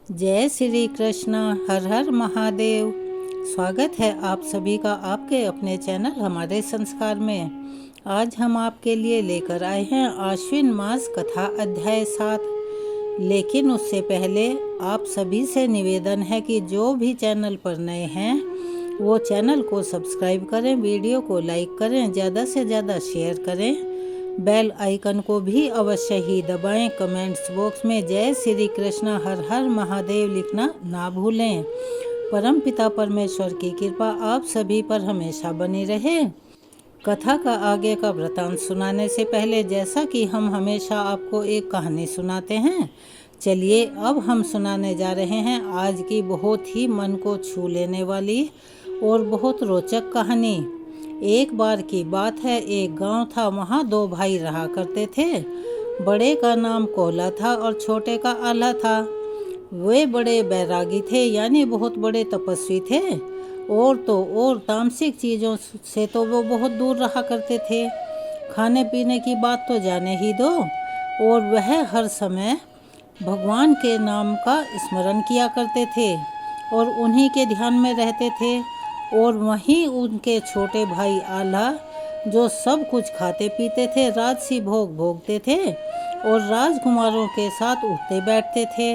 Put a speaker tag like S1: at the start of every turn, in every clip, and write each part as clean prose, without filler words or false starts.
S1: जय श्री कृष्ण। हर हर महादेव। स्वागत है आप सभी का आपके अपने चैनल हमारे संस्कार में। आज हम आपके लिए लेकर आए हैं आश्विन मास कथा अध्याय 7। लेकिन उससे पहले आप सभी से निवेदन है कि जो भी चैनल पर नए हैं वो चैनल को सब्सक्राइब करें, वीडियो को लाइक करें, ज़्यादा से ज़्यादा शेयर करें, बेल आइकन को भी अवश्य ही दबाएं। कमेंट्स बॉक्स में जय श्री कृष्ण हर हर महादेव लिखना ना भूलें। परम पिता परमेश्वर की कृपा आप सभी पर हमेशा बनी रहे। कथा का आगे का वृतांत सुनाने से पहले जैसा कि हम हमेशा आपको एक कहानी सुनाते हैं, चलिए अब हम सुनाने जा रहे हैं आज की बहुत ही मन को छू लेने वाली और बहुत रोचक कहानी। एक बार की बात है, एक गांव था। वहाँ दो भाई रहा करते थे। बड़े का नाम कोला था और छोटे का आल्हा था। वे बड़े बैरागी थे, यानी बहुत बड़े तपस्वी थे। और तामसिक चीज़ों से तो वो बहुत दूर रहा करते थे। खाने पीने की बात तो जाने ही दो। और वह हर समय भगवान के नाम का स्मरण किया करते थे और उन्हीं के ध्यान में रहते थे। और वहीं उनके छोटे भाई आल्हा, जो सब कुछ खाते पीते थे, राजसी भोग भोगते थे और राजकुमारों के साथ उठते बैठते थे।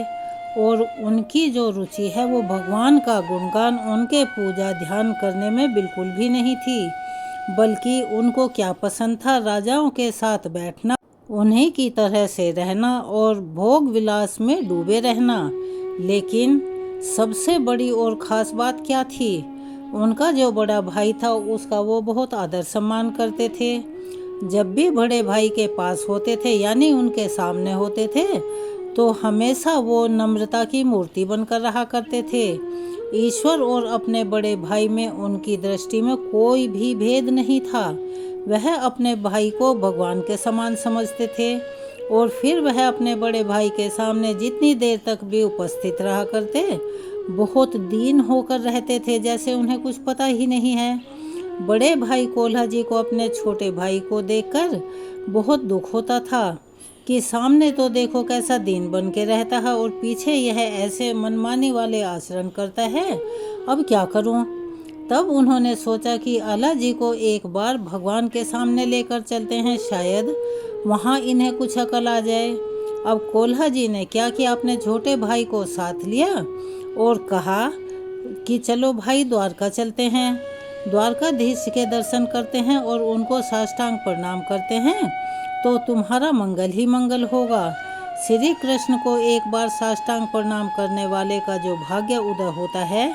S1: और उनकी जो रुचि है वो भगवान का गुणगान, उनके पूजा ध्यान करने में बिल्कुल भी नहीं थी। बल्कि उनको क्या पसंद था, राजाओं के साथ बैठना, उन्हीं की तरह से रहना और भोग विलास में डूबे रहना। लेकिन सबसे बड़ी और ख़ास बात क्या थी, उनका जो बड़ा भाई था उसका वो बहुत आदर सम्मान करते थे। जब भी बड़े भाई के पास होते थे, यानी उनके सामने होते थे, तो हमेशा वो नम्रता की मूर्ति बनकर रहा करते थे। ईश्वर और अपने बड़े भाई में उनकी दृष्टि में कोई भी भेद नहीं था। वह अपने भाई को भगवान के समान समझते थे और फिर वह अपने बड़े भाई के सामने जितनी देर तक भी उपस्थित रहा करते, बहुत दीन होकर रहते थे, जैसे उन्हें कुछ पता ही नहीं है। बड़े भाई कोल्हा जी को अपने छोटे भाई को देखकर बहुत दुख होता था कि सामने तो देखो कैसा दीन बन के रहता है और पीछे यह ऐसे मनमानी वाले आचरण करता है, अब क्या करूं। तब उन्होंने सोचा कि आला जी को एक बार भगवान के सामने लेकर चलते हैं, शायद वहाँ इन्हें कुछ अकल आ जाए। अब कोल्हा जी ने क्या किया, अपने छोटे भाई को साथ लिया और कहा कि चलो भाई द्वारका चलते हैं, द्वारकाधीश के दर्शन करते हैं और उनको साष्टांग प्रणाम करते हैं, तो तुम्हारा मंगल ही मंगल होगा। श्री कृष्ण को एक बार साष्टांग प्रणाम करने वाले का जो भाग्य उदय होता है,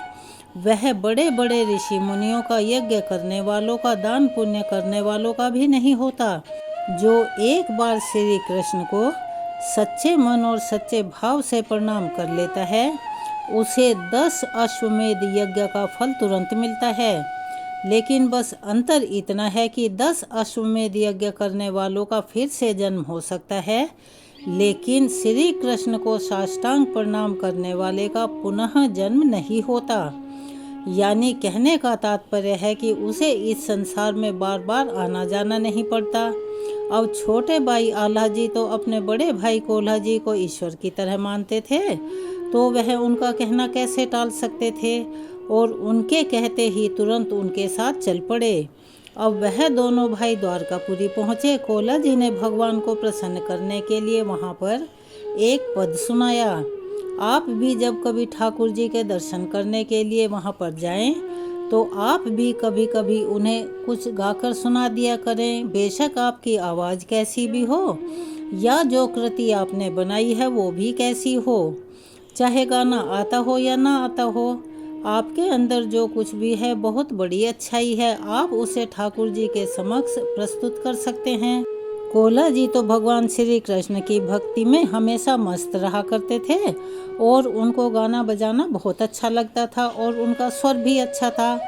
S1: वह बड़े बड़े ऋषि मुनियों का, यज्ञ करने वालों का, दान पुण्य करने वालों का भी नहीं होता। जो एक बार श्री कृष्ण को सच्चे मन और सच्चे भाव से प्रणाम कर लेता है, उसे 10 अश्वमेध यज्ञ का फल तुरंत मिलता है। लेकिन बस अंतर इतना है कि 10 अश्वमेध यज्ञ करने वालों का फिर से जन्म हो सकता है, लेकिन श्री कृष्ण को साष्टांग प्रणाम करने वाले का पुनः जन्म नहीं होता। यानी कहने का तात्पर्य है कि उसे इस संसार में बार बार आना जाना नहीं पड़ता। अब छोटे भाई आल्हा जी तो अपने बड़े भाई कोल्हा जी को ईश्वर की तरह मानते थे, तो वह उनका कहना कैसे टाल सकते थे, और उनके कहते ही तुरंत उनके साथ चल पड़े। अब वह दोनों भाई द्वारकापुरी पहुँचे। कोल्हा जी ने भगवान को प्रसन्न करने के लिए वहाँ पर एक पद सुनाया। आप भी जब कभी ठाकुर जी के दर्शन करने के लिए वहाँ पर जाएं, तो आप भी कभी कभी उन्हें कुछ गाकर सुना दिया करें। बेशक आपकी आवाज़ कैसी भी हो या जो कृति आपने बनाई है वो भी कैसी हो, चाहे गाना आता हो या ना आता हो, आपके अंदर जो कुछ भी है बहुत बड़ी अच्छाई है, आप उसे ठाकुर जी के समक्ष प्रस्तुत कर सकते हैं। कोल्हा जी तो भगवान श्री कृष्ण की भक्ति में हमेशा मस्त रहा करते थे और उनको गाना बजाना बहुत अच्छा लगता था और उनका स्वर भी अच्छा था,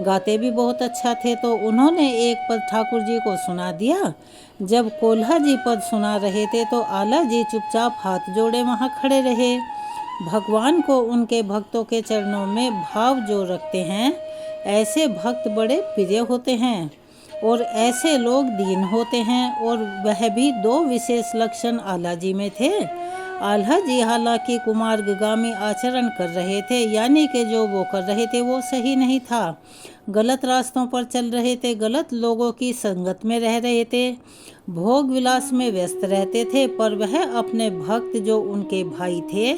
S1: गाते भी बहुत अच्छा थे। तो उन्होंने एक पद ठाकुर जी को सुना दिया। जब कोल्हा जी पद सुना रहे थे तो आला जी चुपचाप हाथ जोड़े वहाँ खड़े रहे। भगवान को उनके भक्तों के चरणों में भाव जो रखते हैं, ऐसे भक्त बड़े प्रिय होते हैं और ऐसे लोग दीन होते हैं। और वह भी दो विशेष लक्षण आला जी में थे। आल्हा जी हालांकि कुमार्गामी आचरण कर रहे थे, यानी कि जो वो कर रहे थे वो सही नहीं था। गलत रास्तों पर चल रहे थे, गलत लोगों की संगत में रह रहे थे, भोग विलास में व्यस्त रहते थे। पर वह अपने भक्त, जो उनके भाई थे,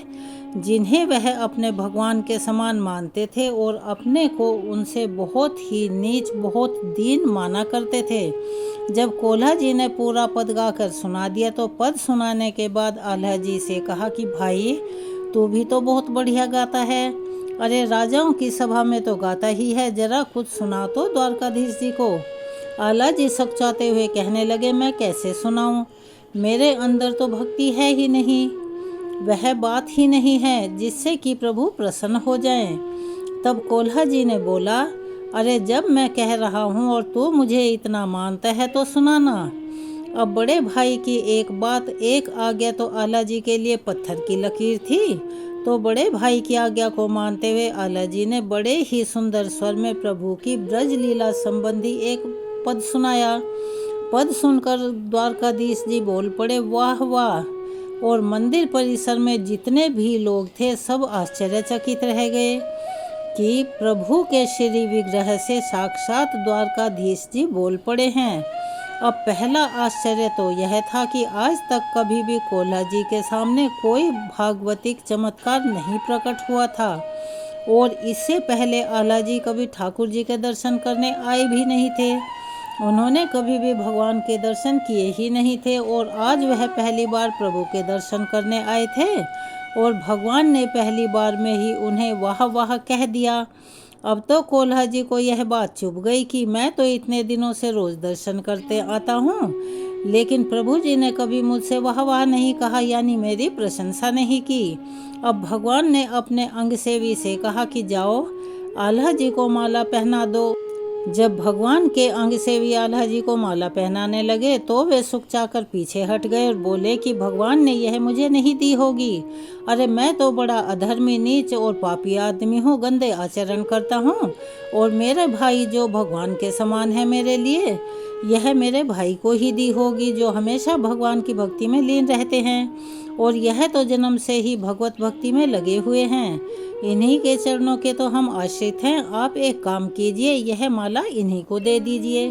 S1: जिन्हें वह अपने भगवान के समान मानते थे और अपने को उनसे बहुत ही नीच, बहुत दीन माना करते थे। जब कोल्हा जी ने पूरा पद गाकर सुना दिया तो पद सुनाने के बाद आल्हा जी से कहा कि भाई, तू भी तो बहुत बढ़िया गाता है। अरे राजाओं की सभा में तो गाता ही है, जरा कुछ सुना तो द्वारकाधीश जी को। आल्हा जी सकचाते हुए कहने लगे, मैं कैसे सुनाऊं, मेरे अंदर तो भक्ति है ही नहीं, वह बात ही नहीं है जिससे कि प्रभु प्रसन्न हो जाएं। तब कोल्हा जी ने बोला, अरे जब मैं कह रहा हूँ और तू मुझे इतना मानता है तो सुनाना। अब बड़े भाई की एक बात, एक आज्ञा तो आल्हा जी के लिए पत्थर की लकीर थी। तो बड़े भाई की आज्ञा को मानते हुए आल्हा जी ने बड़े ही सुंदर स्वर में प्रभु की ब्रज लीला संबंधी एक पद सुनाया। पद सुनकर द्वारकाधीश जी बोल पड़े, वाह वाह। और मंदिर परिसर में जितने भी लोग थे सब आश्चर्यचकित रह गए कि प्रभु के श्री विग्रह से साक्षात द्वारकाधीश जी बोल पड़े हैं। अब पहला आश्चर्य तो यह था कि आज तक कभी भी कोल्हा जी के सामने कोई भागवतिक चमत्कार नहीं प्रकट हुआ था, और इससे पहले आल्हा जी कभी ठाकुर जी के दर्शन करने आए भी नहीं थे। उन्होंने कभी भी भगवान के दर्शन किए ही नहीं थे, और आज वह पहली बार प्रभु के दर्शन करने आए थे और भगवान ने पहली बार में ही उन्हें वाह वाह कह दिया। अब तो कोल्हा जी को यह बात चुभ गई कि मैं तो इतने दिनों से रोज दर्शन करते आता हूँ, लेकिन प्रभु जी ने कभी मुझसे वाह वाह नहीं कहा, यानी मेरी प्रशंसा नहीं की। अब भगवान ने अपने अंग सेवी से कहा कि जाओ आल्हा जी को माला पहना दो। जब भगवान के अंग सेवी आल्हा जी को माला पहनाने लगे तो वे सुकचाकर पीछे हट गए और बोले कि भगवान ने यह मुझे नहीं दी होगी। अरे मैं तो बड़ा अधर्मी, नीच और पापी आदमी हूँ, गंदे आचरण करता हूँ, और मेरे भाई जो भगवान के समान है मेरे लिए, यह मेरे भाई को ही दी होगी जो हमेशा भगवान की भक्ति में लीन रहते हैं, और यह तो जन्म से ही भगवत भक्ति में लगे हुए हैं। इन्हीं के चरणों के तो हम आश्रित हैं। आप एक काम कीजिए, यह माला इन्हीं को दे दीजिए।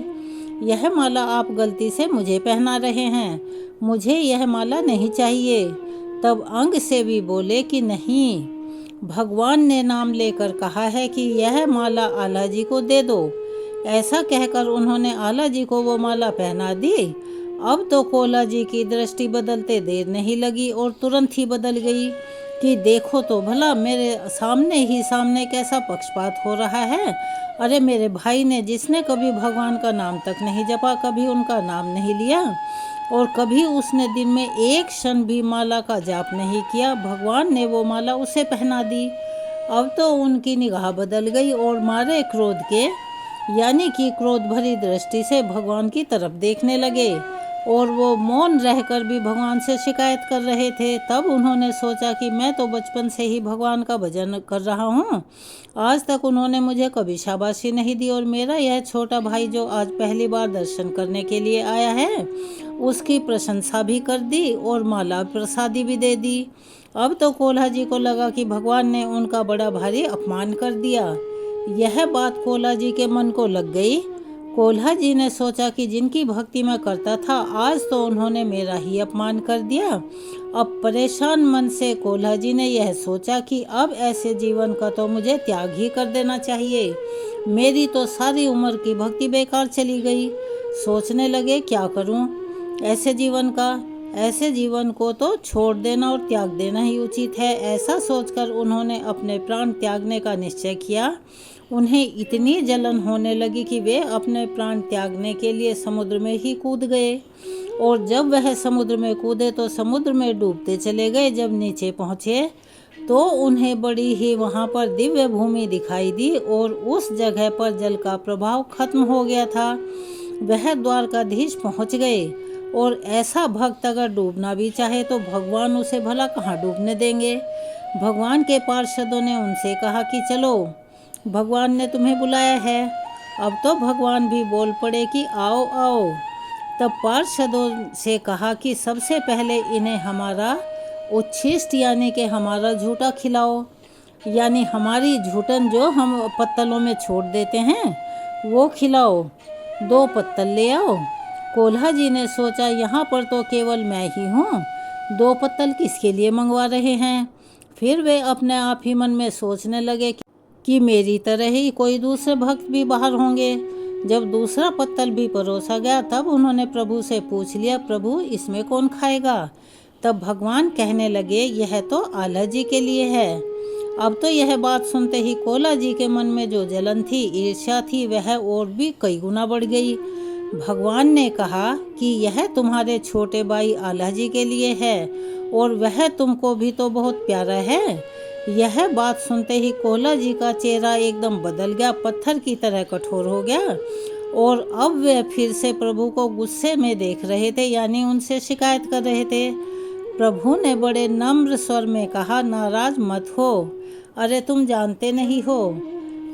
S1: यह माला आप गलती से मुझे पहना रहे हैं, मुझे यह माला नहीं चाहिए। तब अंग से भी बोले कि नहीं, भगवान ने नाम लेकर कहा है कि यह माला आल्हा जी को दे दो। ऐसा कहकर उन्होंने आल्हा जी को वो माला पहना दी। अब तो कोल्हा जी की दृष्टि बदलते देर नहीं लगी और तुरंत ही बदल गई कि देखो तो भला, मेरे सामने ही सामने कैसा पक्षपात हो रहा है। अरे मेरे भाई ने, जिसने कभी भगवान का नाम तक नहीं जपा, कभी उनका नाम नहीं लिया, और कभी उसने दिन में एक क्षण भी माला का जाप नहीं किया, भगवान ने वो माला उसे पहना दी। अब तो उनकी निगाह बदल गई और मारे क्रोध के, यानी कि क्रोध भरी दृष्टि से भगवान की तरफ देखने लगे, और वो मौन रहकर भी भगवान से शिकायत कर रहे थे। तब उन्होंने सोचा कि मैं तो बचपन से ही भगवान का भजन कर रहा हूँ, आज तक उन्होंने मुझे कभी शाबाशी नहीं दी, और मेरा यह छोटा भाई जो आज पहली बार दर्शन करने के लिए आया है, उसकी प्रशंसा भी कर दी और माला प्रसादी भी दे दी। अब तो कोल्हा जी को लगा कि भगवान ने उनका बड़ा भारी अपमान कर दिया। यह बात कोल्हा जी के मन को लग गई। कोल्हा जी ने सोचा कि जिनकी भक्ति मैं करता था, आज तो उन्होंने मेरा ही अपमान कर दिया। अब परेशान मन से कोल्हा जी ने यह सोचा कि अब ऐसे जीवन का तो मुझे त्याग ही कर देना चाहिए, मेरी तो सारी उम्र की भक्ति बेकार चली गई। सोचने लगे क्या करूं ऐसे जीवन को तो छोड़ देना और त्याग देना ही उचित है। ऐसा सोचकर उन्होंने अपने प्राण त्यागने का निश्चय किया। उन्हें इतनी जलन होने लगी कि वे अपने प्राण त्यागने के लिए समुद्र में ही कूद गए, और जब वह समुद्र में कूदे तो समुद्र में डूबते चले गए। जब नीचे पहुँचे तो उन्हें बड़ी ही वहाँ पर दिव्य भूमि दिखाई दी, और उस जगह पर जल का प्रभाव खत्म हो गया था। वह द्वारकाधीश पहुँच गए, और ऐसा भक्त अगर डूबना भी चाहे तो भगवान उसे भला कहाँ डूबने देंगे। भगवान के पार्षदों ने उनसे कहा कि चलो, भगवान ने तुम्हें बुलाया है। अब तो भगवान भी बोल पड़े कि आओ आओ। तब पार्षदों से कहा कि सबसे पहले इन्हें हमारा उच्छिष्ट यानी कि हमारा झूठा खिलाओ, यानी हमारी झूठन जो हम पत्तलों में छोड़ देते हैं वो खिलाओ, 2 पत्तल ले आओ। कोल्हा जी ने सोचा यहाँ पर तो केवल मैं ही हूँ, 2 पत्तल किसके लिए मंगवा रहे हैं। फिर वे अपने आप ही मन में सोचने लगे कि मेरी तरह ही कोई दूसरे भक्त भी बाहर होंगे। जब दूसरा पत्तल भी परोसा गया तब उन्होंने प्रभु से पूछ लिया, प्रभु इसमें कौन खाएगा। तब भगवान कहने लगे, यह तो आल्हा जी के लिए है। अब तो यह बात सुनते ही कोल्हा जी के मन में जो जलन थी, ईर्ष्या थी, वह और भी कई गुना बढ़ गई। भगवान ने कहा कि यह तुम्हारे छोटे भाई आल्हा जी के लिए है और वह तुमको भी तो बहुत प्यारा है। यह बात सुनते ही कोल्हा जी का चेहरा एकदम बदल गया, पत्थर की तरह कठोर हो गया और अब वे फिर से प्रभु को गुस्से में देख रहे थे, यानी उनसे शिकायत कर रहे थे। प्रभु ने बड़े नम्र स्वर में कहा, नाराज मत हो, अरे तुम जानते नहीं हो,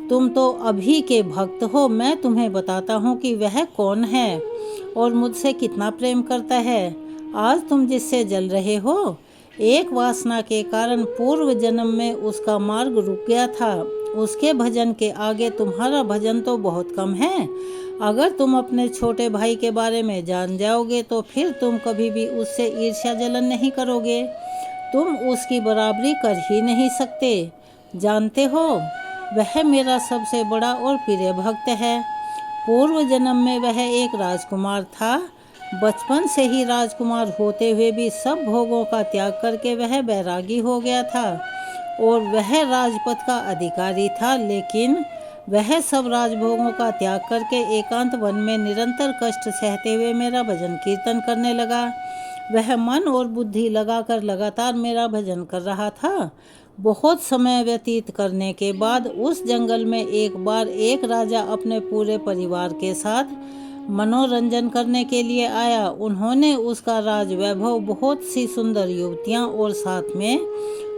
S1: तुम तो अभी के भक्त हो। मैं तुम्हें बताता हूँ कि वह कौन है और मुझसे कितना प्रेम करता है। आज तुम जिससे जल रहे हो, एक वासना के कारण पूर्व जन्म में उसका मार्ग रुक गया था। उसके भजन के आगे तुम्हारा भजन तो बहुत कम है। अगर तुम अपने छोटे भाई के बारे में जान जाओगे तो फिर तुम कभी भी उससे ईर्ष्या जलन नहीं करोगे, तुम उसकी बराबरी कर ही नहीं सकते। जानते हो, वह मेरा सबसे बड़ा और प्रिय भक्त है। पूर्व जन्म में वह एक राजकुमार था। बचपन से ही राजकुमार होते हुए भी सब भोगों का त्याग करके वह बैरागी हो गया था और वह राजपद का अधिकारी था, लेकिन वह सब राजभोगों का त्याग करके एकांत वन में निरंतर कष्ट सहते हुए मेरा भजन कीर्तन करने लगा। वह मन और बुद्धि लगाकर लगातार मेरा भजन कर रहा था। बहुत समय व्यतीत करने के बाद उस जंगल में एक बार एक राजा अपने पूरे परिवार के साथ मनोरंजन करने के लिए आया। उन्होंने उसका राज वैभव, बहुत सी सुंदर युवतियां और साथ में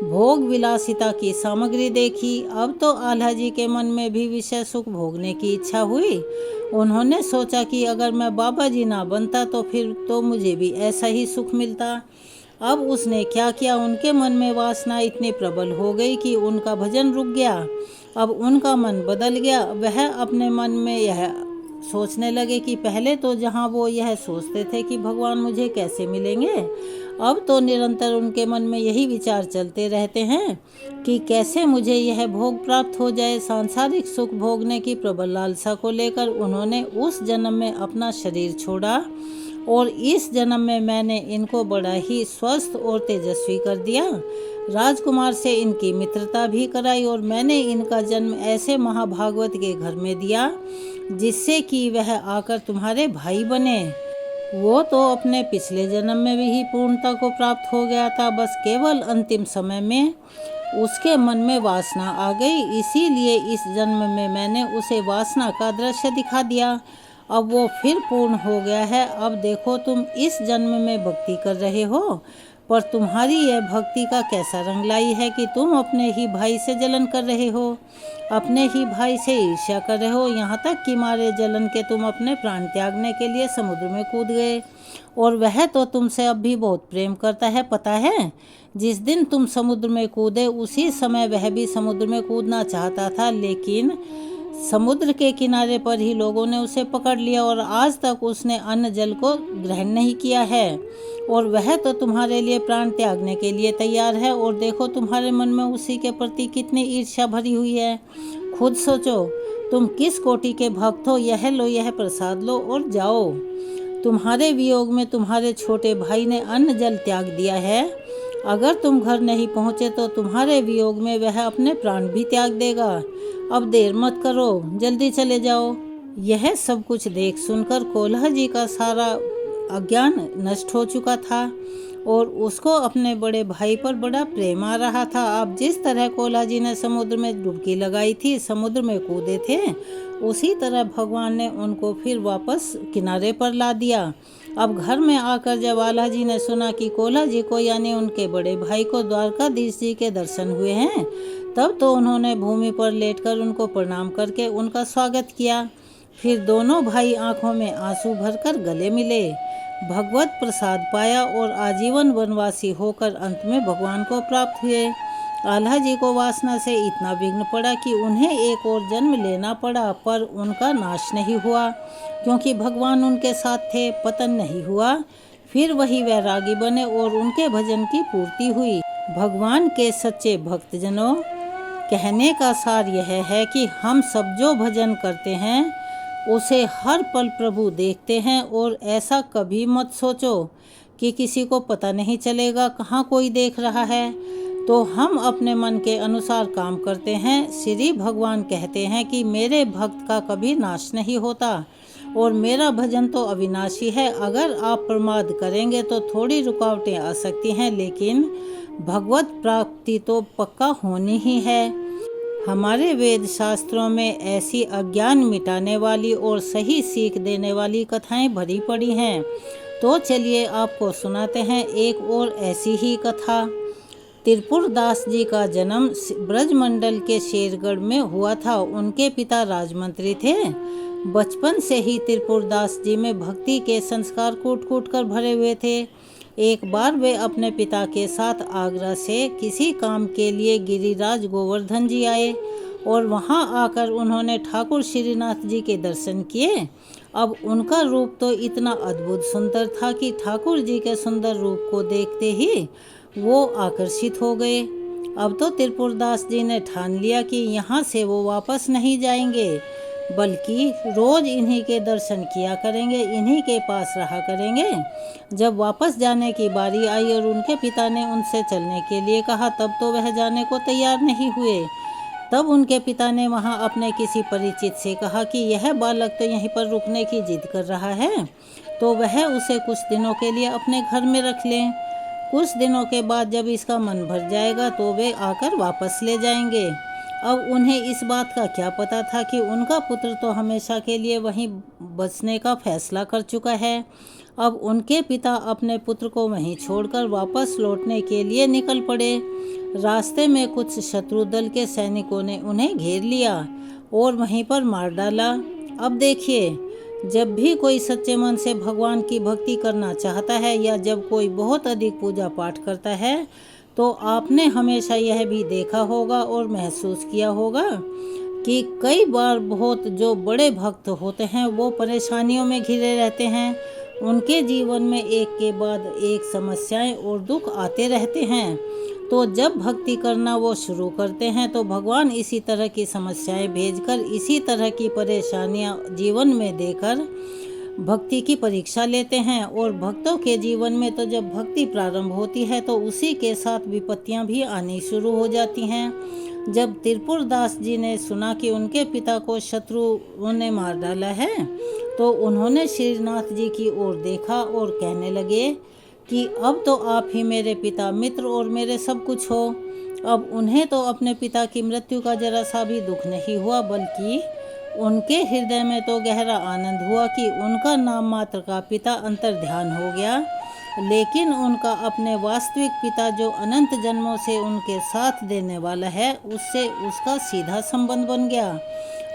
S1: भोग विलासिता की सामग्री देखी। अब तो आल्हा जी के मन में भी विषय सुख भोगने की इच्छा हुई। उन्होंने सोचा कि अगर मैं बाबा जी ना बनता तो फिर तो मुझे भी ऐसा ही सुख मिलता। अब उसने क्या किया, उनके मन में वासना इतनी प्रबल हो गई कि उनका भजन रुक गया। अब उनका मन बदल गया। वह अपने मन में यह सोचने लगे कि पहले तो जहाँ वो यह सोचते थे कि भगवान मुझे कैसे मिलेंगे, अब तो निरंतर उनके मन में यही विचार चलते रहते हैं कि कैसे मुझे यह भोग प्राप्त हो जाए। सांसारिक सुख भोगने की प्रबल लालसा को लेकर उन्होंने उस जन्म में अपना शरीर छोड़ा और इस जन्म में मैंने इनको बड़ा ही स्वस्थ और तेजस्वी कर दिया। राजकुमार से इनकी मित्रता भी कराई और मैंने इनका जन्म ऐसे महाभागवत के घर में दिया जिससे कि वह आकर तुम्हारे भाई बने। वो तो अपने पिछले जन्म में भी ही पूर्णता को प्राप्त हो गया था, बस केवल अंतिम समय में उसके मन में वासना आ गई, इसीलिए इस जन्म में मैंने उसे वासना का दृश्य दिखा दिया। अब वो फिर पूर्ण हो गया है। अब देखो, तुम इस जन्म में भक्ति कर रहे हो, पर तुम्हारी यह भक्ति का कैसा रंग लाई है कि तुम अपने ही भाई से जलन कर रहे हो, अपने ही भाई से ईर्ष्या कर रहे हो। यहाँ तक कि मारे जलन के तुम अपने प्राण त्यागने के लिए समुद्र में कूद गए और वह तो तुमसे अब भी बहुत प्रेम करता है, पता है। जिस दिन तुम समुद्र में कूदे उसी समय वह भी समुद्र में कूदना चाहता था, लेकिन समुद्र के किनारे पर ही लोगों ने उसे पकड़ लिया और आज तक उसने अन्न जल को ग्रहण नहीं किया है और वह तो तुम्हारे लिए प्राण त्यागने के लिए तैयार है। और देखो, तुम्हारे मन में उसी के प्रति कितनी ईर्ष्या भरी हुई है। खुद सोचो, तुम किस कोटि के भक्त हो। यह लो, यह प्रसाद लो और जाओ। तुम्हारे वियोग में तुम्हारे छोटे भाई ने अन्न जल त्याग दिया है। अगर तुम घर नहीं पहुँचे तो तुम्हारे वियोग में वह अपने प्राण भी त्याग देगा। अब देर मत करो, जल्दी चले जाओ। यह सब कुछ देख सुनकर कोल्हा जी का सारा अज्ञान नष्ट हो चुका था और उसको अपने बड़े भाई पर बड़ा प्रेम आ रहा था। अब जिस तरह कोल्हा जी ने समुद्र में डुबकी लगाई थी, समुद्र में कूदे थे, उसी तरह भगवान ने उनको फिर वापस किनारे पर ला दिया। अब घर में आकर जब आल्हा जी ने सुना कि कोल्हा जी को यानी उनके बड़े भाई को द्वारकाधीश जी के दर्शन हुए हैं, तब तो उन्होंने भूमि पर लेटकर उनको प्रणाम करके उनका स्वागत किया। फिर दोनों भाई आंखों में आंसू भरकर गले मिले। भगवत प्रसाद पाया और आजीवन वनवासी होकर अंत में भगवान को प्राप्त हुए। आल्हा जी को वासना से इतना विघ्न पड़ा कि उन्हें एक और जन्म लेना पड़ा, पर उनका नाश नहीं हुआ क्योंकि भगवान उनके साथ थे, पतन नहीं हुआ। फिर वही वैरागी बने और उनके भजन की पूर्ति हुई। भगवान के सच्चे भक्तजनों, कहने का सार यह है कि हम सब जो भजन करते हैं उसे हर पल प्रभु देखते हैं, और ऐसा कभी मत सोचो कि किसी को पता नहीं चलेगा कहाँ कोई देख रहा है। तो हम अपने मन के अनुसार काम करते हैं। श्री भगवान कहते हैं कि मेरे भक्त का कभी नाश नहीं होता और मेरा भजन तो अविनाशी है। अगर आप प्रमाद करेंगे तो थोड़ी रुकावटें आ सकती हैं, लेकिन भगवत प्राप्ति तो पक्का होनी ही है। हमारे वेद शास्त्रों में ऐसी अज्ञान मिटाने वाली और सही सीख देने वाली कथाएं भरी पड़ी हैं। तो चलिए आपको सुनाते हैं एक और ऐसी ही कथा। त्रिपुर दास जी का जन्म ब्रजमंडल के शेरगढ़ में हुआ था। उनके पिता राजमंत्री थे। बचपन से ही त्रिपुर दास जी में भक्ति के संस्कार कूट कूट कर भरे हुए थे। एक बार वे अपने पिता के साथ आगरा से किसी काम के लिए गिरिराज गोवर्धन जी आए और वहां आकर उन्होंने ठाकुर श्रीनाथ जी के दर्शन किए। अब उनका रूप तो इतना अद्भुत सुंदर था कि ठाकुर जी के सुंदर रूप को देखते ही वो आकर्षित हो गए। अब तो त्रिपुरदास जी ने ठान लिया कि यहाँ से वो वापस नहीं जाएंगे, बल्कि रोज इन्हीं के दर्शन किया करेंगे, इन्हीं के पास रहा करेंगे। जब वापस जाने की बारी आई और उनके पिता ने उनसे चलने के लिए कहा, तब तो वह जाने को तैयार नहीं हुए। तब उनके पिता ने वहां अपने किसी परिचित से कहा कि यह बालक तो यहीं पर रुकने की जिद कर रहा है, तो वह उसे कुछ दिनों के लिए अपने घर में रख लें। कुछ दिनों के बाद जब इसका मन भर जाएगा तो वे आकर वापस ले जाएंगे। अब उन्हें इस बात का क्या पता था कि उनका पुत्र तो हमेशा के लिए वहीं बसने का फैसला कर चुका है। अब उनके पिता अपने पुत्र को वहीं छोड़कर वापस लौटने के लिए निकल पड़े। रास्ते में कुछ शत्रु दल के सैनिकों ने उन्हें घेर लिया और वहीं पर मार डाला। अब देखिए, जब भी कोई सच्चे मन से भगवान की भक्ति करना चाहता है या जब कोई बहुत अधिक पूजा पाठ करता है, तो आपने हमेशा यह भी देखा होगा और महसूस किया होगा कि कई बार बहुत जो बड़े भक्त होते हैं वो परेशानियों में घिरे रहते हैं। उनके जीवन में एक के बाद एक समस्याएं और दुख आते रहते हैं। तो जब भक्ति करना वो शुरू करते हैं तो भगवान इसी तरह की समस्याएं भेजकर, इसी तरह की परेशानियां जीवन में देकर भक्ति की परीक्षा लेते हैं। और भक्तों के जीवन में तो जब भक्ति प्रारंभ होती है तो उसी के साथ विपत्तियां भी आनी शुरू हो जाती हैं। जब त्रिपुर दास जी ने सुना कि उनके पिता को शत्रुओं ने मार डाला है, तो उन्होंने श्रीनाथ जी की ओर देखा और कहने लगे कि अब तो आप ही मेरे पिता, मित्र और मेरे सब कुछ हो। अब उन्हें तो अपने पिता की मृत्यु का जरा सा भी दुख नहीं हुआ, बल्कि उनके हृदय में तो गहरा आनंद हुआ कि उनका नाम मात्र का पिता अंतर्ध्यान हो गया। लेकिन उनका अपने वास्तविक पिता, जो अनंत जन्मों से उनके साथ देने वाला है, उससे उसका सीधा संबंध बन गया।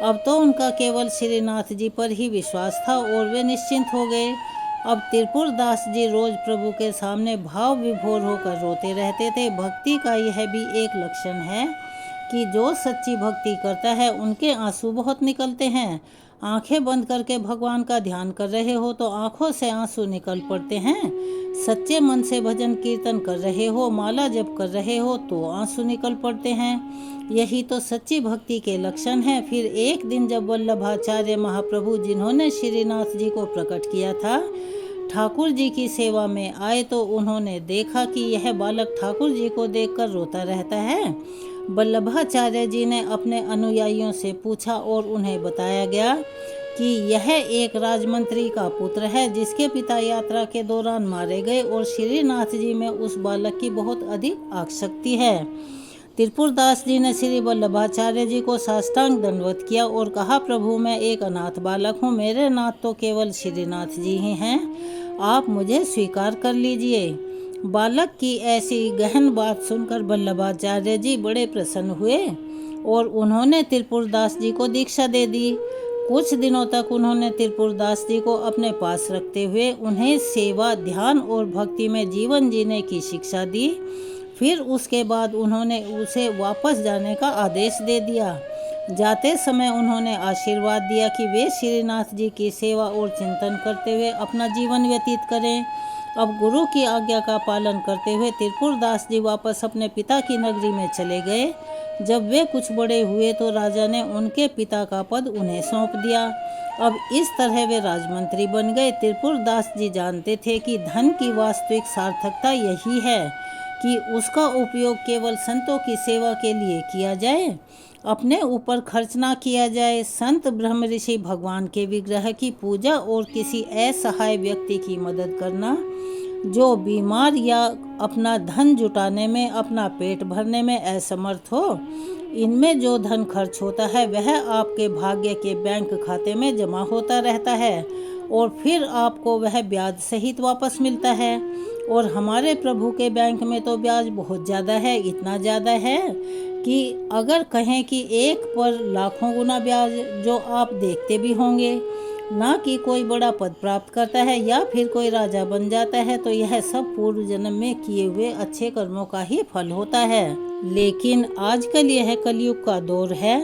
S1: अब तो उनका केवल श्रीनाथ जी पर ही विश्वास था और वे निश्चिंत हो गए। अब त्रिपुर दास जी रोज प्रभु के सामने भाव विभोर होकर रोते रहते थे। भक्ति का यह भी एक लक्षण है कि जो सच्ची भक्ति करता है उनके आंसू बहुत निकलते हैं। आंखें बंद करके भगवान का ध्यान कर रहे हो तो आंखों से आंसू निकल पड़ते हैं। सच्चे मन से भजन कीर्तन कर रहे हो, माला जप कर रहे हो तो आंसू निकल पड़ते हैं। यही तो सच्ची भक्ति के लक्षण हैं। फिर एक दिन जब वल्लभाचार्य महाप्रभु, जिन्होंने श्रीनाथ जी को प्रकट किया था, ठाकुर जी की सेवा में आए तो उन्होंने देखा कि यह बालक ठाकुर जी को देखकर रोता रहता है। वल्लभाचार्य जी ने अपने अनुयायियों से पूछा और उन्हें बताया गया कि यह एक राजमंत्री का पुत्र है जिसके पिता यात्रा के दौरान मारे गए और श्रीनाथ जी में उस बालक की बहुत अधिक आसक्ति है। त्रिपुर दास जी ने श्री वल्लभाचार्य जी को साष्टांग दंडवत किया और कहा, प्रभु मैं एक अनाथ बालक हूँ, मेरे नाथ तो केवल श्रीनाथ जी ही हैं, आप मुझे स्वीकार कर लीजिए। बालक की ऐसी गहन बात सुनकर वल्लभाचार्य जी बड़े प्रसन्न हुए और उन्होंने त्रिपुर दास जी को दीक्षा दे दी। कुछ दिनों तक उन्होंने त्रिपुरदास जी को अपने पास रखते हुए उन्हें सेवा, ध्यान और भक्ति में जीवन जीने की शिक्षा दी। फिर उसके बाद उन्होंने उसे वापस जाने का आदेश दे दिया। जाते समय उन्होंने आशीर्वाद दिया कि वे श्रीनाथ जी की सेवा और चिंतन करते हुए अपना जीवन व्यतीत करें। अब गुरु की आज्ञा का पालन करते हुए त्रिपुरदास जी वापस अपने पिता की नगरी में चले गए। जब वे कुछ बड़े हुए तो राजा ने उनके पिता का पद उन्हें सौंप दिया। अब इस तरह वे राजमंत्री बन गए। त्रिपुरदास जी जानते थे कि धन की वास्तविक सार्थकता यही है कि उसका उपयोग केवल संतों की सेवा के लिए किया जाए, अपने ऊपर खर्च ना किया जाए। संत, ब्रह्म ऋषि, भगवान के विग्रह की पूजा और किसी असहाय व्यक्ति की मदद करना जो बीमार या अपना धन जुटाने में, अपना पेट भरने में असमर्थ हो, इनमें जो धन खर्च होता है वह आपके भाग्य के बैंक खाते में जमा होता रहता है और फिर आपको वह ब्याज सहित वापस मिलता है। और हमारे प्रभु के बैंक में तो ब्याज बहुत ज़्यादा है, इतना ज़्यादा है कि अगर कहें कि एक पर लाखों गुना ब्याज, जो आप देखते भी होंगे। ना कि कोई बड़ा पद प्राप्त करता है या फिर कोई राजा बन जाता है, तो यह सब पूर्व जन्म में किए हुए अच्छे कर्मों का ही फल होता है। लेकिन आजकल यह कलयुग का दौर है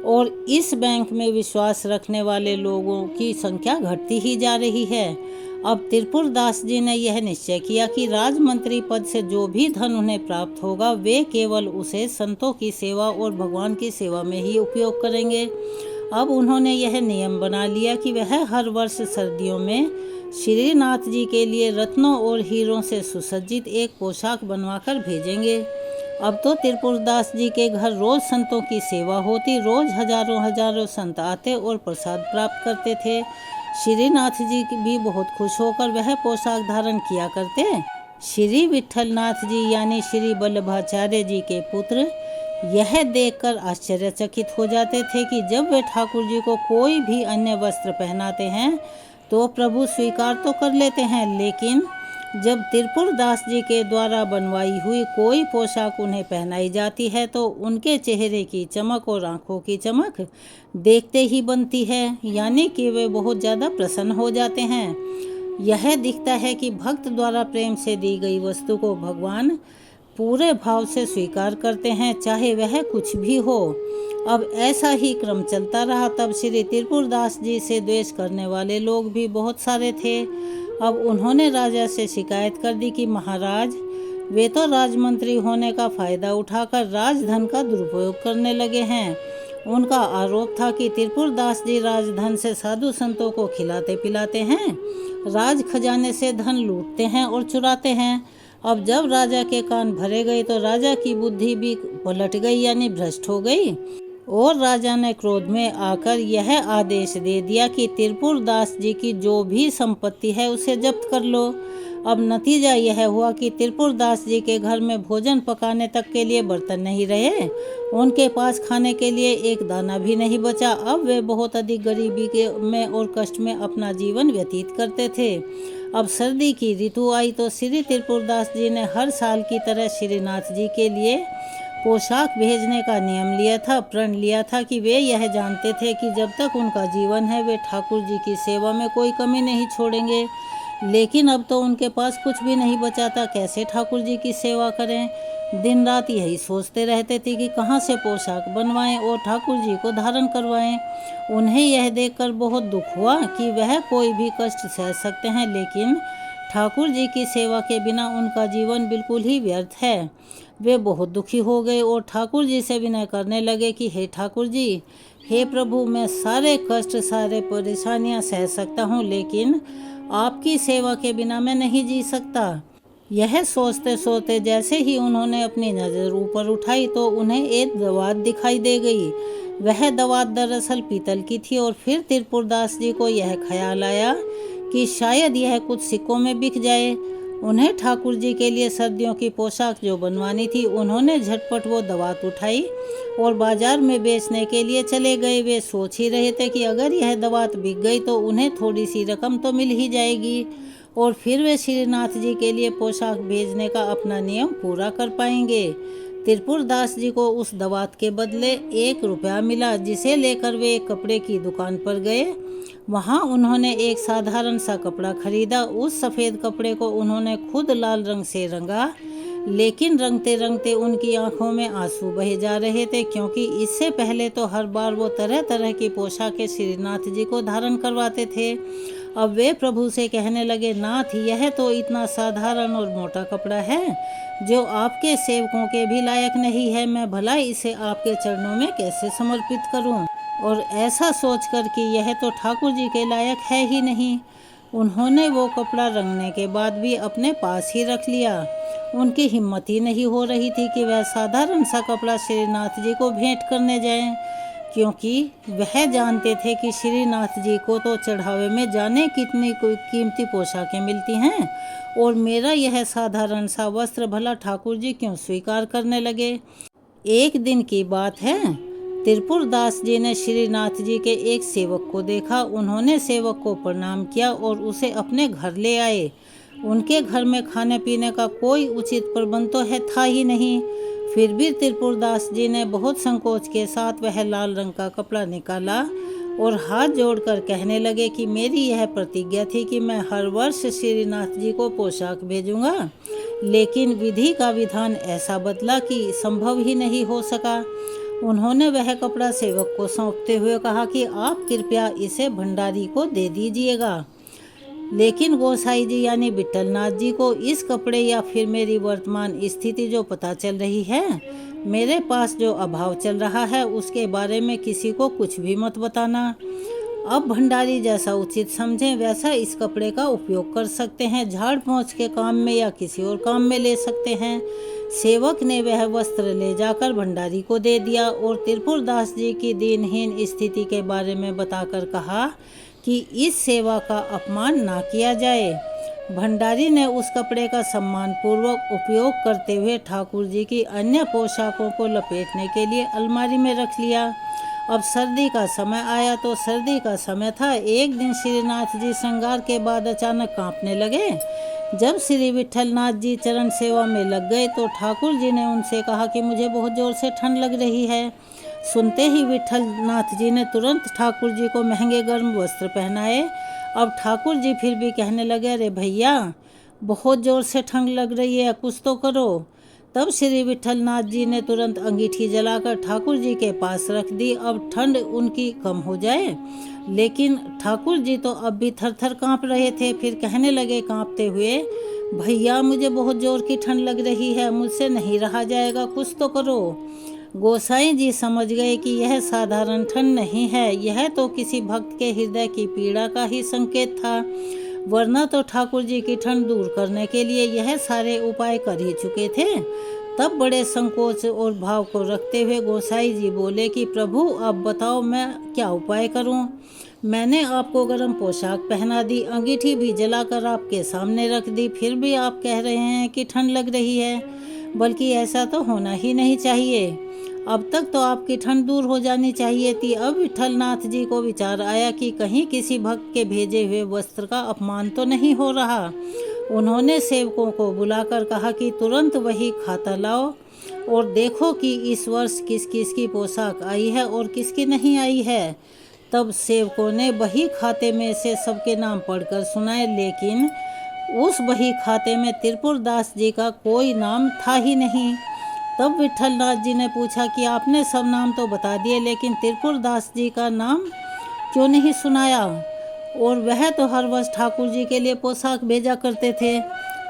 S1: और इस बैंक में विश्वास रखने वाले लोगों की संख्या घटती ही जा रही है। अब त्रिपुरदास जी ने यह निश्चय किया कि राजमंत्री पद से जो भी धन उन्हें प्राप्त होगा वे केवल उसे संतों की सेवा और भगवान की सेवा में ही उपयोग करेंगे। अब उन्होंने यह नियम बना लिया कि वह हर वर्ष सर्दियों में श्रीनाथ जी के लिए रत्नों और हीरों से सुसज्जित एक पोशाक बनवाकर भेजेंगे। अब तो त्रिपुरदास जी के घर रोज संतों की सेवा होती, रोज हजारों हजारों संत आते और प्रसाद प्राप्त करते थे। श्रीनाथ जी भी बहुत खुश होकर वह पोशाक धारण किया करते। श्री विठलनाथ जी यानी श्री वल्लभाचार्य जी के पुत्र यह देखकर आश्चर्यचकित हो जाते थे कि जब वे ठाकुर जी को कोई भी अन्य वस्त्र पहनाते हैं तो प्रभु स्वीकार तो कर लेते हैं, लेकिन जब त्रिपुरदास जी के द्वारा बनवाई हुई कोई पोशाक उन्हें पहनाई जाती है तो उनके चेहरे की चमक और आंखों की चमक देखते ही बनती है, यानी कि वे बहुत ज़्यादा प्रसन्न हो जाते हैं। यह दिखता है कि भक्त द्वारा प्रेम से दी गई वस्तु को भगवान पूरे भाव से स्वीकार करते हैं, चाहे वह कुछ भी हो। अब ऐसा ही क्रम चलता रहा। तब श्री त्रिपुरदास जी से द्वेष करने वाले लोग भी बहुत सारे थे। अब उन्होंने राजा से शिकायत कर दी कि महाराज, वे तो राजमंत्री होने का फायदा उठाकर राजधन का दुरुपयोग करने लगे हैं। उनका आरोप था कि त्रिपुरदास जी राजधन से साधु संतों को खिलाते पिलाते हैं, राज खजाने से धन लूटते हैं और चुराते हैं। अब जब राजा के कान भरे गए तो राजा की बुद्धि भी पलट गई, यानी भ्रष्ट हो गई, और राजा ने क्रोध में आकर यह आदेश दे दिया कि त्रिपुरदास जी की जो भी संपत्ति है उसे जब्त कर लो। अब नतीजा यह हुआ कि त्रिपुरदास जी के घर में भोजन पकाने तक के लिए बर्तन नहीं रहे, उनके पास खाने के लिए एक दाना भी नहीं बचा। अब वे बहुत अधिक गरीबी में और कष्ट में अपना जीवन व्यतीत करते थे। अब सर्दी की ऋतु आई तो श्री त्रिपुरदास जी ने हर साल की तरह श्रीनाथ जी के लिए पोशाक भेजने का नियम लिया था, प्रण लिया था कि वे यह जानते थे कि जब तक उनका जीवन है वे ठाकुर जी की सेवा में कोई कमी नहीं छोड़ेंगे। लेकिन अब तो उनके पास कुछ भी नहीं बचा था, कैसे ठाकुर जी की सेवा करें। दिन रात यही सोचते रहते थे कि कहाँ से पोशाक बनवाएं और ठाकुर जी को धारण करवाएं। उन्हें यह देखकर बहुत दुख हुआ कि वह कोई भी कष्ट सह सकते हैं, लेकिन ठाकुर जी की सेवा के बिना उनका जीवन बिल्कुल ही व्यर्थ है। वे बहुत दुखी हो गए और ठाकुर जी से विनय करने लगे कि हे ठाकुर जी, हे प्रभु, मैं सारे कष्ट, सारे परेशानियां सह सकता हूँ, लेकिन आपकी सेवा के बिना मैं नहीं जी सकता। यह सोचते सोचते जैसे ही उन्होंने अपनी नज़र ऊपर उठाई तो उन्हें एक दवात दिखाई दे गई। वह दवात दरअसल पीतल की थी और फिर त्रिपुरदास जी को यह ख्याल आया कि शायद यह कुछ सिक्कों में बिक जाए। उन्हें ठाकुर जी के लिए सर्दियों की पोशाक जो बनवानी थी, उन्होंने झटपट वो दवात उठाई और बाजार में बेचने के लिए चले गए। वे सोच ही रहे थे कि अगर यह दवात बिक गई तो उन्हें थोड़ी सी रकम तो मिल ही जाएगी और फिर वे श्रीनाथ जी के लिए पोशाक भेजने का अपना नियम पूरा कर पाएंगे। त्रिपुरदास जी को उस दवात के बदले 1 रुपया मिला, जिसे लेकर वे एक कपड़े की दुकान पर गए। वहां उन्होंने एक साधारण सा कपड़ा खरीदा। उस सफ़ेद कपड़े को उन्होंने खुद लाल रंग से रंगा, लेकिन रंगते रंगते उनकी आंखों में आंसू बहे जा रहे थे, क्योंकि इससे पहले तो हर बार वो तरह तरह की पोशाकें श्रीनाथ जी को धारण करवाते थे। अब वे प्रभु से कहने लगे, नाथ, यह तो इतना साधारण और मोटा कपड़ा है जो आपके सेवकों के भी लायक नहीं है। मैं भला इसे आपके चरणों में कैसे समर्पित करूं? और ऐसा सोचकर कि यह तो ठाकुर जी के लायक है ही नहीं, उन्होंने वो कपड़ा रंगने के बाद भी अपने पास ही रख लिया। उनकी हिम्मत ही नहीं हो रही थी कि वह साधारण सा कपड़ा श्रीनाथ जी को भेंट करने जाएं, क्योंकि वह जानते थे कि श्रीनाथ जी को तो चढ़ावे में जाने कितनी कीमती पोशाकें मिलती हैं, और मेरा यह साधारण सा वस्त्र भला ठाकुर जी क्यों स्वीकार करने लगे। एक दिन की बात है, त्रिपुरदास जी ने श्रीनाथ जी के एक सेवक को देखा। उन्होंने सेवक को प्रणाम किया और उसे अपने घर ले आए। उनके घर में खाने पीने का कोई उचित प्रबंध तो था ही नहीं, फिर भी त्रिपुरदास जी ने बहुत संकोच के साथ वह लाल रंग का कपड़ा निकाला और हाथ जोड़कर कहने लगे कि मेरी यह प्रतिज्ञा थी कि मैं हर वर्ष श्रीनाथ जी को पोशाक भेजूंगा, लेकिन विधि का विधान ऐसा बदला कि संभव ही नहीं हो सका। उन्होंने वह कपड़ा सेवक को सौंपते हुए कहा कि आप कृपया इसे भंडारी को दे दीजिएगा। लेकिन गोसाई जी यानी विट्ठलनाथ जी को इस कपड़े या फिर मेरी वर्तमान स्थिति जो पता चल रही है, मेरे पास जो अभाव चल रहा है, उसके बारे में किसी को कुछ भी मत बताना। अब भंडारी जैसा उचित समझें वैसा इस कपड़े का उपयोग कर सकते हैं, झाड़ पोंछ के काम में या किसी और काम में ले सकते हैं। सेवक ने वह वस्त्र ले जाकर भंडारी को दे दिया और त्रिपुरदास जी की दीनहीन स्थिति के बारे में बताकर कहा कि इस सेवा का अपमान ना किया जाए। भंडारी ने उस कपड़े का सम्मान पूर्वक उपयोग करते हुए ठाकुर जी की अन्य पोशाकों को लपेटने के लिए अलमारी में रख लिया। अब सर्दी का समय आया तो सर्दी का समय था। एक दिन श्रीनाथ जी श्रृंगार के बाद अचानक कांपने लगे। जब श्री विट्ठलनाथ जी चरण सेवा में लग गए तो ठाकुर जी ने उनसे कहा कि मुझे बहुत जोर से ठंड लग रही है। सुनते ही विट्ठलनाथ जी ने तुरंत ठाकुर जी को महंगे गर्म वस्त्र पहनाए। अब ठाकुर जी फिर भी कहने लगे, अरे भैया, बहुत जोर से ठंड लग रही है, कुछ तो करो। तब श्री विट्ठलनाथ जी ने तुरंत अंगीठी जलाकर ठाकुर जी के पास रख दी, अब ठंड उनकी कम हो जाए। लेकिन ठाकुर जी तो अब भी थर थर काँप रहे थे। फिर कहने लगे काँपते हुए, भैया, मुझे बहुत जोर की ठंड लग रही है, मुझसे नहीं रहा जाएगा, कुछ तो करो। गोसाई जी समझ गए कि यह साधारण ठंड नहीं है, यह तो किसी भक्त के हृदय की पीड़ा का ही संकेत था, वरना तो ठाकुर जी की ठंड दूर करने के लिए यह सारे उपाय कर ही चुके थे। तब बड़े संकोच और भाव को रखते हुए गोसाई जी बोले कि प्रभु, आप बताओ मैं क्या उपाय करूं? मैंने आपको गर्म पोशाक पहना दी, अंगीठी भी जलाकर आपके सामने रख दी, फिर भी आप कह रहे हैं कि ठंड लग रही है, बल्कि ऐसा तो होना ही नहीं चाहिए। अब तक तो आपकी ठंड दूर हो जानी चाहिए थी। अब विट्ठलनाथ जी को विचार आया कि कहीं किसी भक्त के भेजे हुए वस्त्र का अपमान तो नहीं हो रहा। उन्होंने सेवकों को बुलाकर कहा कि तुरंत वही खाता लाओ और देखो कि इस वर्ष किस किस की पोशाक आई है और किसकी नहीं आई है। तब सेवकों ने बही खाते में से सबके नाम पढ़कर सुनाए, लेकिन उस बही खाते में त्रिपुरदास जी का कोई नाम था ही नहीं। तब विट्ठलनाथ जी ने पूछा कि आपने सब नाम तो बता दिए, लेकिन त्रिपुरदास जी का नाम क्यों नहीं सुनाया? और वह तो हर वर्ष ठाकुर जी के लिए पोशाक भेजा करते थे,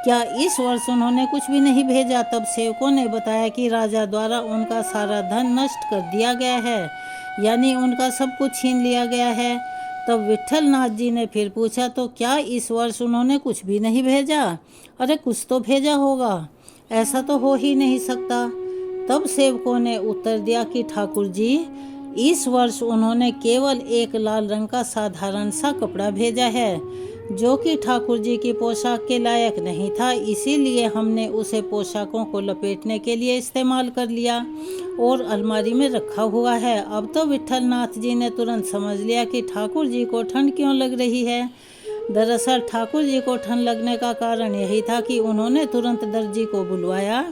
S1: क्या इस वर्ष उन्होंने कुछ भी नहीं भेजा? तब सेवकों ने बताया कि राजा द्वारा उनका सारा धन नष्ट कर दिया गया है, यानी उनका सब कुछ छीन लिया गया है। तब विट्ठलनाथ जी ने फिर पूछा, तो क्या इस वर्ष उन्होंने कुछ भी नहीं भेजा? अरे कुछ तो भेजा होगा, ऐसा तो हो ही नहीं सकता। तब सेवकों ने उत्तर दिया कि ठाकुर जी, इस वर्ष उन्होंने केवल एक लाल रंग का साधारण सा कपड़ा भेजा है, जो कि ठाकुर जी की पोशाक के लायक नहीं था, इसीलिए हमने उसे पोशाकों को लपेटने के लिए इस्तेमाल कर लिया और अलमारी में रखा हुआ है। अब तो विट्ठलनाथ जी ने तुरंत समझ लिया कि ठाकुर जी को ठंड क्यों लग रही है। दरअसल ठाकुर जी को ठंड लगने का कारण यही था कि उन्होंने तुरंत दर्जी को बुलवाया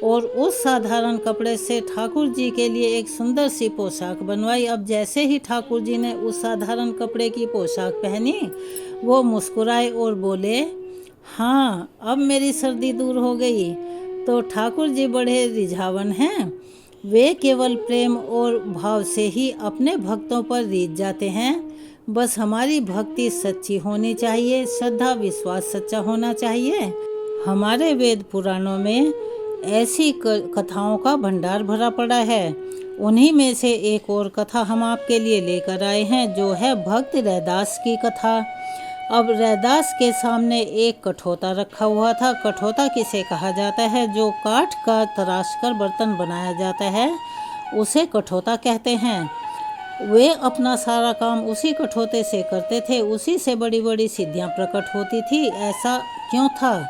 S1: और उस साधारण कपड़े से ठाकुर जी के लिए एक सुंदर सी पोशाक बनवाई। अब जैसे ही ठाकुर जी ने उस साधारण कपड़े की पोशाक पहनी, वो मुस्कुराए और बोले, हाँ, अब मेरी सर्दी दूर हो गई। तो ठाकुर जी बड़े रिझावन हैं। वे केवल प्रेम और भाव से ही अपने भक्तों पर रीझ जाते हैं। बस हमारी भक्ति सच्ची होनी चाहिए, श्रद्धा विश्वास सच्चा होना चाहिए। हमारे वेद पुराणों में ऐसी कथाओं का भंडार भरा पड़ा है। उन्हीं में से एक और कथा हम आपके लिए लेकर आए हैं, जो है भक्त रैदास की कथा। अब रैदास के सामने एक कठोता रखा हुआ था। कठोता किसे कहा जाता है? जो काठ का तराश कर बर्तन बनाया जाता है, उसे कठोता कहते हैं। वे अपना सारा काम उसी कठोते से करते थे, उसी से बड़ी बड़ी सिद्धियां प्रकट होती थी। ऐसा क्यों था?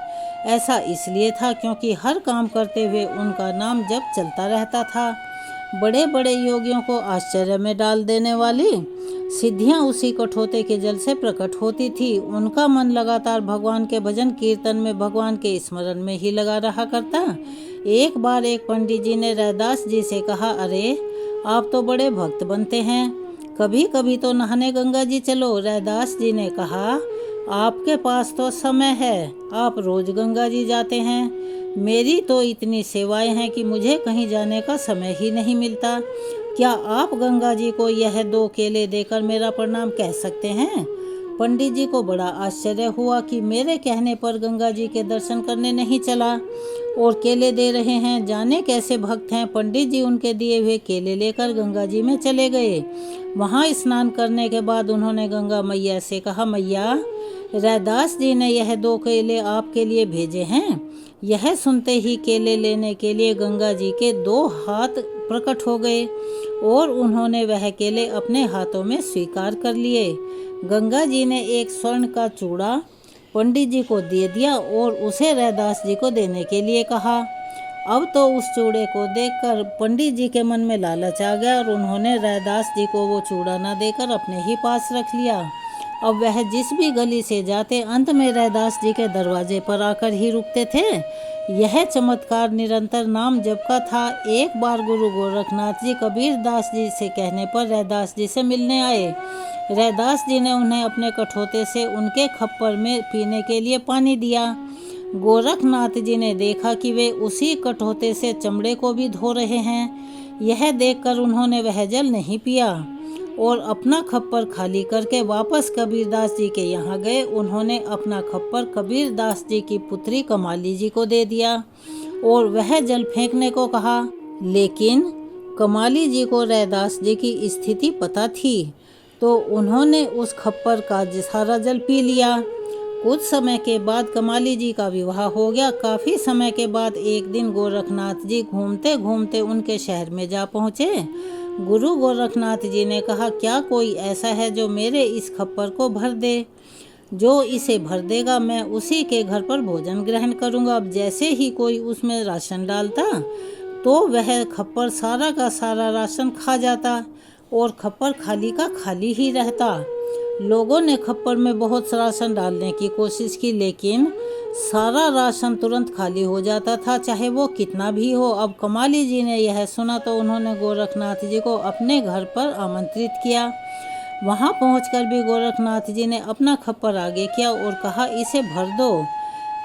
S1: ऐसा इसलिए था क्योंकि हर काम करते हुए उनका नाम जप चलता रहता था। बड़े बड़े योगियों को आश्चर्य में डाल देने वाली सिद्धियां उसी कठोते के जल से प्रकट होती थी। उनका मन लगातार भगवान के भजन कीर्तन में, भगवान के स्मरण में ही लगा रहा करता। एक बार एक पंडित जी ने रैदास जी से कहा, अरे आप तो बड़े भक्त बनते हैं, कभी कभी तो नहाने गंगा जी चलो। रैदास जी ने कहा, आपके पास तो समय है, आप रोज गंगा जी जाते हैं। मेरी तो इतनी सेवाएं हैं कि मुझे कहीं जाने का समय ही नहीं मिलता। क्या आप गंगा जी को यह 2 केले देकर मेरा प्रणाम कह सकते हैं? पंडित जी को बड़ा आश्चर्य हुआ कि मेरे कहने पर गंगा जी के दर्शन करने नहीं चला और केले दे रहे हैं। जाने कैसे भक्त हैं। पंडित जी उनके दिए हुए केले लेकर गंगा जी में चले गए। वहां स्नान करने के बाद उन्होंने गंगा मैया से कहा, मैया, रैदास जी ने यह 2 केले आपके लिए भेजे हैं। यह सुनते ही केले लेने के लिए गंगा जी के 2 हाथ प्रकट हो गए और उन्होंने वह केले अपने हाथों में स्वीकार कर लिए। गंगा जी ने एक स्वर्ण का चूड़ा पंडित जी को दे दिया और उसे रैदास जी को देने के लिए कहा। अब तो उस चूड़े को देखकर पंडित जी के मन में लालच आ गया और उन्होंने रैदास जी को वो चूड़ा न देकर अपने ही पास रख लिया। अब वह जिस भी गली से जाते, अंत में रैदास जी के दरवाजे पर आकर ही रुकते थे। यह चमत्कार निरंतर नाम जप का था। एक बार गुरु गोरखनाथ जी कबीर दास जी से कहने पर रैदास जी से मिलने आए। रैदास जी ने उन्हें अपने कठोते से उनके खप्पर में पीने के लिए पानी दिया। गोरखनाथ जी ने देखा कि वे उसी कठोते से चमड़े को भी धो रहे हैं। यह देखकर उन्होंने वह जल नहीं पिया और अपना खप्पर खाली करके वापस कबीरदास जी के यहाँ गए। उन्होंने अपना खप्पर कबीरदास जी की पुत्री कमाली जी को दे दिया और वह जल फेंकने को कहा। लेकिन कमाली जी को रैदास जी की स्थिति पता थी, तो उन्होंने उस खप्पर का सारा जल पी लिया। कुछ समय के बाद कमाली जी का विवाह हो गया। काफ़ी समय के बाद एक दिन गोरखनाथ जी घूमते घूमते उनके शहर में जा पहुँचे। गुरु गोरखनाथ जी ने कहा, क्या कोई ऐसा है जो मेरे इस खप्पर को भर दे? जो इसे भर देगा मैं उसी के घर पर भोजन ग्रहण करूंगा। अब जैसे ही कोई उसमें राशन डालता तो वह खप्पर सारा का सारा राशन खा जाता और खप्पर खाली का खाली ही रहता। लोगों ने खप्पर में बहुत सा राशन डालने की कोशिश की, लेकिन सारा राशन तुरंत खाली हो जाता था, चाहे वो कितना भी हो। अब कमाली जी ने यह सुना तो उन्होंने गोरखनाथ जी को अपने घर पर आमंत्रित किया। वहां पहुंचकर भी गोरखनाथ जी ने अपना खप्पर आगे किया और कहा, इसे भर दो।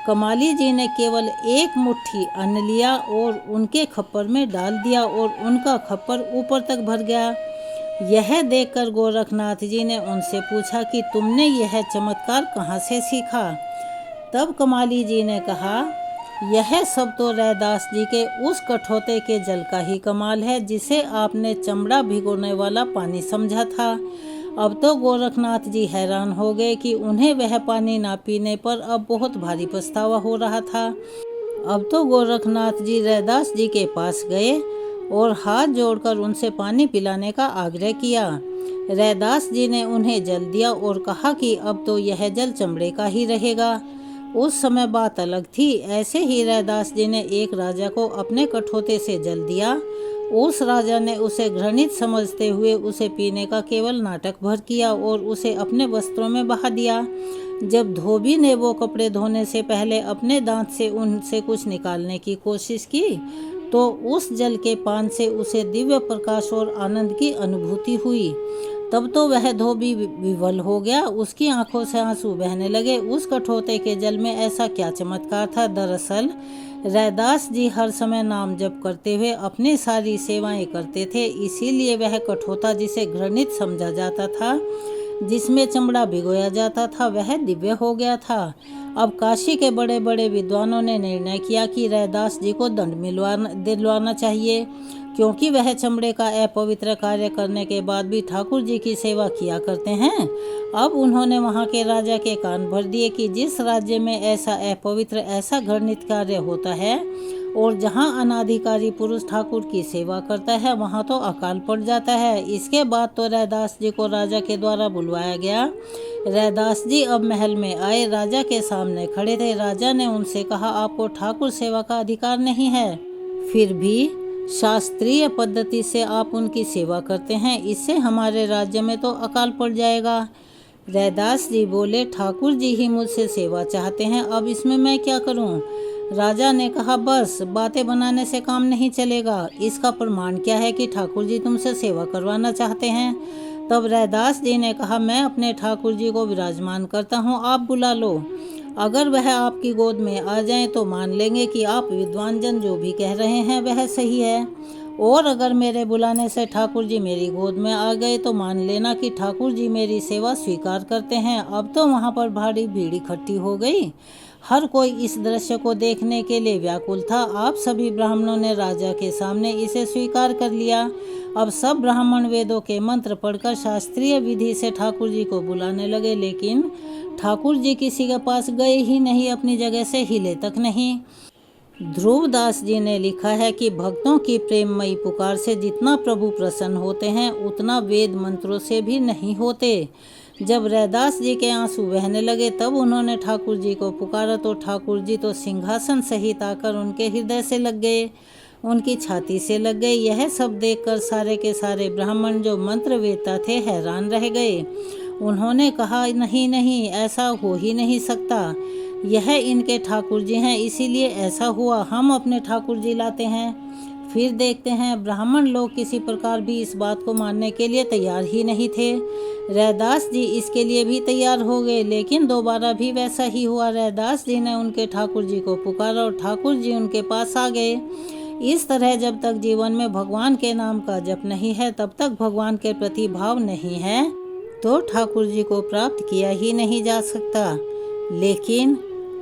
S1: कमाली जी ने केवल 1 मुट्ठी अन्न लिया और उनके खप्पर में डाल दिया और उनका खप्पर ऊपर तक भर गया। यह देखकर गोरखनाथ जी ने उनसे पूछा कि तुमने यह चमत्कार कहाँ से सीखा? तब कमाली जी ने कहा, यह सब तो रैदास जी के उस कठोते के जल का ही कमाल है, जिसे आपने चमड़ा भिगोने वाला पानी समझा था। अब तो गोरखनाथ जी हैरान हो गए कि उन्हें वह पानी ना पीने पर अब बहुत भारी पछतावा हो रहा था। अब तो गोरखनाथ जी रैदास जी के पास गए और हाथ जोड़कर उनसे पानी पिलाने का आग्रह किया। रैदास जी ने उन्हें जल दिया और कहा कि अब तो यह जल चमड़े का ही रहेगा। उस समय बात अलग थी। ऐसे ही रैदास जी ने एक राजा को अपने कठोते से जल दिया। उस राजा ने उसे घृणित समझते हुए उसे पीने का केवल नाटक भर किया और उसे अपने वस्त्रों में बहा दिया। जब धोबी ने वो कपड़े धोने से पहले अपने दांत से उनसे कुछ निकालने की कोशिश की तो उस जल के पान से उसे दिव्य प्रकाश और आनंद की अनुभूति हुई। तब तो वह धोबी विवल हो गया, उसकी आंखों से आंसू बहने लगे। उस कठोते के जल में ऐसा क्या चमत्कार था। दरअसल रैदास जी हर समय नाम जप करते हुए अपनी सारी सेवाएं करते थे, इसीलिए वह कठोता जिसे घृणित समझा जाता था, जिसमें चमड़ा भिगोया जाता था, वह दिव्य हो गया था। अब काशी के बड़े बड़े विद्वानों ने निर्णय किया कि रैदास जी को दंड दिलवाना चाहिए, क्योंकि वह चमड़े का अपवित्र कार्य करने के बाद भी ठाकुर जी की सेवा किया करते हैं। अब उन्होंने वहां के राजा के कान भर दिए कि जिस राज्य में ऐसा अपवित्र, ऐसा घृणित कार्य होता है और जहां अनाधिकारी पुरुष ठाकुर की सेवा करता है, वहां तो अकाल पड़ जाता है। इसके बाद तो रैदास जी को राजा के द्वारा बुलवाया गया। रैदास जी अब महल में आए, राजा के सामने खड़े थे। राजा ने उनसे कहा, आपको ठाकुर सेवा का अधिकार नहीं है, फिर भी शास्त्रीय पद्धति से आप उनकी सेवा करते हैं, इससे हमारे राज्य में तो अकाल पड़ जाएगा। रैदास जी बोले, ठाकुर जी ही मुझसे सेवा चाहते हैं, अब इसमें मैं क्या करूं? राजा ने कहा, बस बातें बनाने से काम नहीं चलेगा, इसका प्रमाण क्या है कि ठाकुर जी तुमसे सेवा करवाना चाहते हैं? तब रैदास जी ने कहा, मैं अपने ठाकुर जी को विराजमान करता हूँ, आप बुला लो। अगर वह आपकी गोद में आ जाएं तो मान लेंगे कि आप विद्वान जन जो भी कह रहे हैं वह सही है, और अगर मेरे बुलाने से ठाकुर जी मेरी गोद में आ गए तो मान लेना कि ठाकुर जी मेरी सेवा स्वीकार करते हैं। अब तो वहाँ पर भारी भीड़ इकट्ठी हो गई। हर कोई इस दृश्य को देखने के लिए व्याकुल था। आप सभी ब्राह्मणों ने राजा के सामने इसे स्वीकार कर लिया। अब सब ब्राह्मण वेदों के मंत्र पढ़कर शास्त्रीय विधि से ठाकुर जी को बुलाने लगे, लेकिन ठाकुर जी किसी के पास गए ही नहीं, अपनी जगह से हिले तक नहीं। ध्रुवदास जी ने लिखा है कि भक्तों की प्रेममयी पुकार से जितना प्रभु प्रसन्न होते हैं, उतना वेद मंत्रों से भी नहीं होते। जब रैदास जी के आंसू बहने लगे तब उन्होंने ठाकुर जी को पुकारा तो ठाकुर जी तो सिंहासन सहित आकर उनके हृदय से लग गए, उनकी छाती से लग गए। यह सब देखकर सारे के सारे ब्राह्मण जो मंत्र वेदता थे हैरान रह गए। उन्होंने कहा, नहीं नहीं, ऐसा हो ही नहीं सकता, यह इनके ठाकुर जी हैं, इसीलिए ऐसा हुआ, हम अपने ठाकुर जी लाते हैं। फिर देखते हैं ब्राह्मण लोग किसी प्रकार भी इस बात को मानने के लिए तैयार ही नहीं थे। रैदास जी इसके लिए भी तैयार हो गए, लेकिन दोबारा भी वैसा ही हुआ। रैदास जी ने उनके ठाकुर जी को पुकारा और ठाकुर जी उनके पास आ गए। इस तरह जब तक जीवन में भगवान के नाम का जप नहीं है, तब तक भगवान के प्रति भाव नहीं है, तो ठाकुर जी को प्राप्त किया ही नहीं जा सकता। लेकिन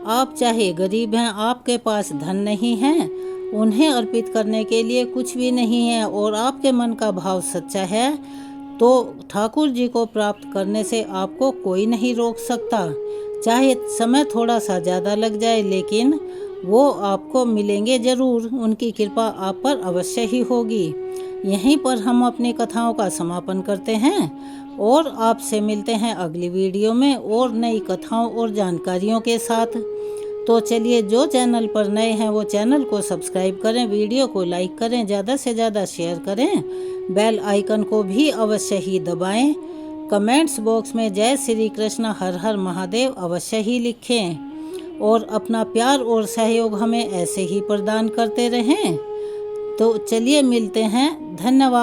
S1: आप चाहे गरीब हैं, आपके पास धन नहीं है, उन्हें अर्पित करने के लिए कुछ भी नहीं है, और आपके मन का भाव सच्चा है, तो ठाकुर जी को प्राप्त करने से आपको कोई नहीं रोक सकता। चाहे समय थोड़ा सा ज़्यादा लग जाए, लेकिन वो आपको मिलेंगे ज़रूर, उनकी कृपा आप पर अवश्य ही होगी। यहीं पर हम अपनी कथाओं का समापन करते हैं और आपसे मिलते हैं अगली वीडियो में और नई कथाओं और जानकारियों के साथ। तो चलिए, जो चैनल पर नए हैं वो चैनल को सब्सक्राइब करें, वीडियो को लाइक करें, ज़्यादा से ज़्यादा शेयर करें, बेल आइकन को भी अवश्य ही दबाएं। कमेंट्स बॉक्स में जय श्री कृष्ण हर हर महादेव अवश्य ही लिखें और अपना प्यार और सहयोग हमें ऐसे ही प्रदान करते रहें। तो चलिए मिलते हैं, धन्यवाद।